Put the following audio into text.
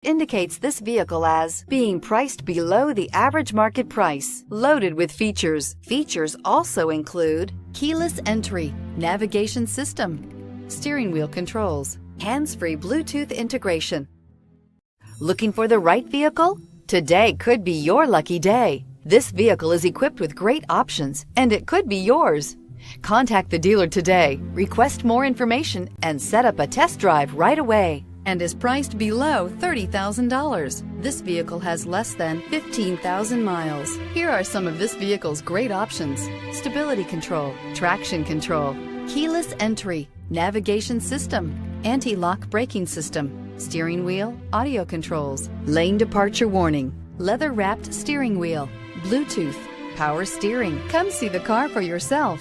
indicates this vehicle as being priced below the average market price, loaded with features. Features also include keyless entry, navigation system, steering wheel controls, hands-free Bluetooth integration. Looking for the right vehicle? Today could be your lucky day. This vehicle is equipped with great options, and it could be yours. Contact the dealer today, request more information, and set up a test drive right away, and is priced below $30,000. This vehicle has less than 15,000 miles. Here are some of this vehicle's great options: stability control, traction control, keyless entry, navigation system, anti-lock braking system, steering wheel audio controls, lane departure warning, leather-wrapped steering wheel, Bluetooth, power steering. Come see the car for yourself.